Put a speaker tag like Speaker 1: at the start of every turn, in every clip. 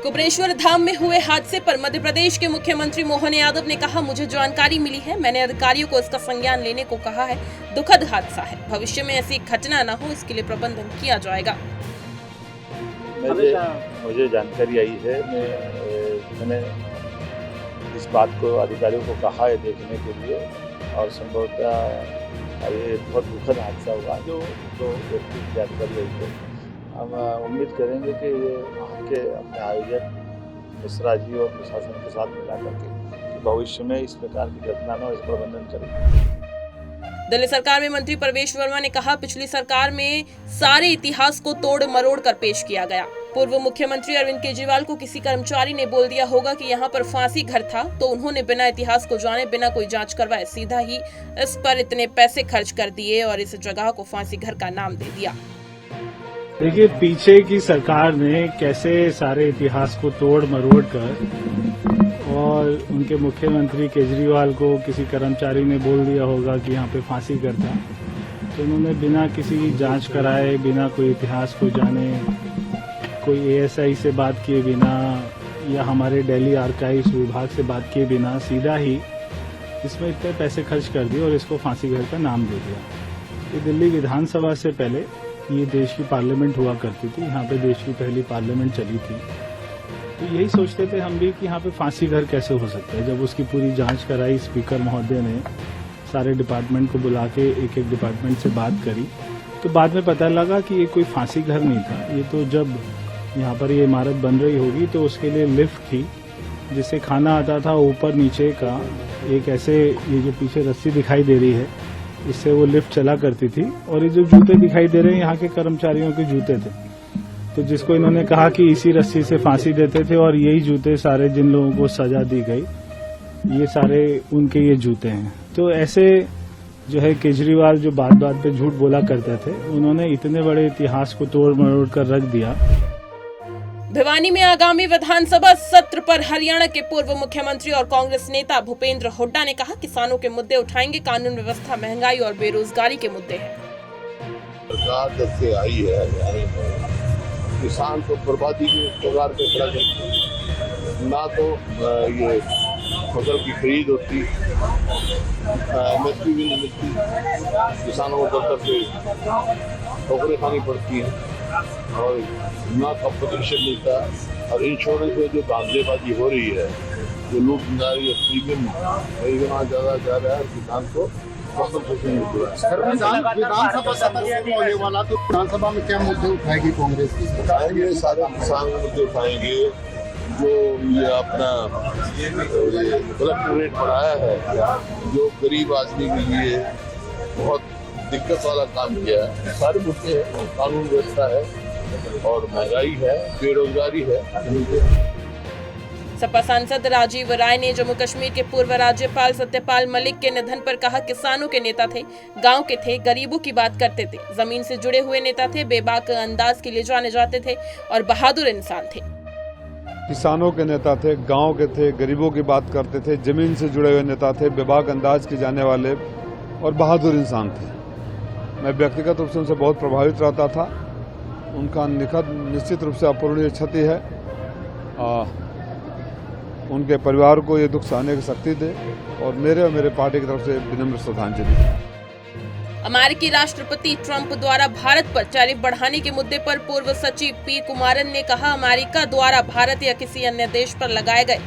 Speaker 1: कुबरेश्वर धाम में हुए हादसे पर मध्य प्रदेश के मुख्यमंत्री मोहन यादव ने कहा, मुझे जानकारी मिली है, मैंने अधिकारियों को इसका संज्ञान लेने को कहा है। दुखद हादसा है, भविष्य में ऐसी घटना न हो इसके लिए प्रबंधन किया जाएगा।
Speaker 2: मुझे जानकारी आई है, मैंने इस बात को अधिकारियों को कहा है देखने के लिए, और संभवतः ये बहुत दुखद हादसा हुआ जो व्यक्ति की जानकारी आई है। हम उम्मीद करेंगे कि ये वहाँ के अपने आयोजक मिश्रा जी और प्रशासन के साथ मिला करके कि भविष्य में इस प्रकार की घटना न हो, इस प्रबंधन करेंगे।
Speaker 1: दिल्ली सरकार में मंत्री प्रवेश वर्मा ने कहा, पिछली सरकार में सारे इतिहास को तोड़ मरोड़ कर पेश किया गया। पूर्व मुख्यमंत्री अरविंद केजरीवाल को किसी कर्मचारी ने बोल दिया होगा कि यहाँ पर फांसी घर था, तो उन्होंने बिना इतिहास को जाने, बिना कोई जांच करवाए सीधा ही इस पर इतने पैसे खर्च कर दिए और इस जगह को फांसी घर का नाम दे दिया।
Speaker 3: देखिए, पीछे की सरकार ने कैसे सारे इतिहास को तोड़ मरोड़ कर, और उनके मुख्यमंत्री केजरीवाल को किसी कर्मचारी ने बोल दिया होगा कि यहाँ पे फांसी घर था, तो उन्होंने बिना किसी जांच कराए, बिना कोई इतिहास को जाने, कोई एएसआई से बात किए बिना या हमारे दिल्ली आर्काइव्स विभाग से बात किए बिना सीधा ही इसमें इतने पैसे खर्च कर दिए और इसको फांसी घर का नाम दे दिया। ये दिल्ली विधानसभा से पहले ये देश की पार्लियामेंट हुआ करती थी, यहाँ पे देश की पहली पार्लियामेंट चली थी, तो यही सोचते थे हम भी कि यहाँ पे फांसी घर कैसे हो सकता है। जब उसकी पूरी जांच कराई, स्पीकर महोदय ने सारे डिपार्टमेंट को बुला के एक एक डिपार्टमेंट से बात करी, तो बाद में पता लगा कि ये कोई फांसी घर नहीं था। ये तो जब यहाँ पर ये इमारत बन रही होगी तो उसके लिए लिफ्ट थी, जिससे खाना आता था ऊपर नीचे का, एक ऐसे ये जो पीछे रस्सी दिखाई दे रही है इससे वो लिफ्ट चला करती थी, और ये जो जूते दिखाई दे रहे हैं यहाँ के कर्मचारियों के जूते थे, तो जिसको इन्होंने कहा कि इसी रस्सी से फांसी देते थे, और यही जूते सारे जिन लोगों को सजा दी गई ये सारे उनके ये जूते हैं। तो ऐसे जो है केजरीवाल जो बात बात पे झूठ बोला करते थे, उन्होंने इतने बड़े इतिहास को तोड़ मरोड़ कर रख दिया।
Speaker 1: भिवानी में आगामी विधानसभा सत्र पर हरियाणा के पूर्व मुख्यमंत्री और कांग्रेस नेता भूपेंद्र हुड्डा ने कहा, किसानों के मुद्दे उठाएंगे, कानून व्यवस्था, महंगाई और बेरोजगारी के मुद्दे हैं।
Speaker 4: सरकार जब से आई है किसान को बर्बादी के कगार पे खड़ा करती, ना तो ये फसल की खरीद होती, एमएसपी भी नहीं मिलती, किसानों को दर से ठोकरें खानी पड़ती हैं, और ना कंपटीशन मिलता, और इंश्योरेंस में जो धांधलेबाजी हो रही है, जो लूटमारी है, प्रीमियम कई गुना ज्यादा जा रहा है, किसान को कंपनसेशन मिल रहा है।
Speaker 5: विधानसभा सत्र होने वाला, तो विधानसभा में क्या मुद्दे उठाएगी कांग्रेस?
Speaker 4: उठाएंगे, सारे किसान मुद्दे उठाएंगे, जो ये अपना कलेक्टर रेट बढ़ाया है, जो गरीब आदमी के लिए बहुत दिक्कत वाला काम किया है, सारे मुद्दे हैं। कानून व्यवस्था है और महंगाई है, बेरोजगारी है।
Speaker 1: सपा सांसद राजीव राय ने जम्मू कश्मीर के पूर्व राज्यपाल सत्यपाल मलिक के निधन पर कहा, किसानों के नेता थे, गांव के थे, गरीबों की बात करते थे, जमीन से जुड़े हुए नेता थे, बेबाक अंदाज के लिए जाने जाते थे और बहादुर इंसान थे।
Speaker 6: किसानों के नेता थे, गांव के थे, गरीबों की बात करते थे, जमीन से जुड़े हुए नेता थे, बेबाक अंदाज के जाने वाले और बहादुर इंसान थे। मैं व्यक्तिगत रूप से उनसे बहुत प्रभावित रहता था। उनका निश्चित रूप से अपूरणीय क्षति है। उनके परिवार को ये दुख सहने की शक्ति दे, और मेरे पार्टी की तरफ से विनम्र श्रद्धांजलि।
Speaker 1: अमेरिकी राष्ट्रपति ट्रंप द्वारा भारत पर टैरिफ बढ़ाने के मुद्दे पर पूर्व सचिव पी कुमारन ने कहा, अमेरिका द्वारा भारत या किसी अन्य देश पर लगाए गए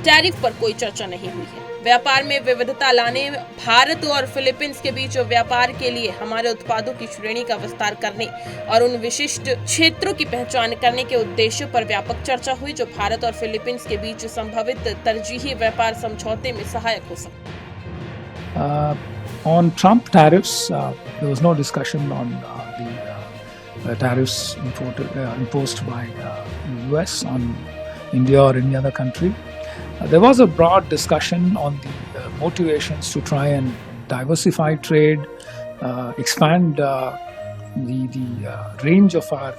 Speaker 1: टैरिफ पर कोई चर्चा नहीं हुई है। व्यापार में विविधता लाने, भारत और फिलीपींस के बीच व्यापार के लिए हमारे उत्पादों की श्रेणी का विस्तार करने और उन विशिष्ट क्षेत्रों की पहचान करने के उद्देश्यों पर व्यापक चर्चा हुई, जो भारत और फिलीपींस के बीच संभावित तरजीही व्यापार समझौते में सहायक हो सकते।
Speaker 7: On Trump tariffs, there was no discussion on the tariffs imposed by the US on India or any other country. There was a broad discussion on the motivations to try and diversify trade, expand the range of our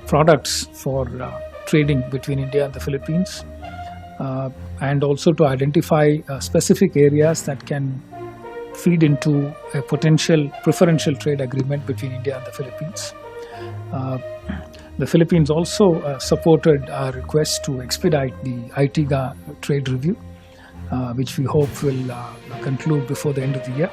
Speaker 7: products for trading between India and the Philippines, and also to identify specific areas that can feed into a potential preferential trade agreement between India and the Philippines. The Philippines also supported our request to expedite the ITGA trade review, which we hope will conclude before the end of the year.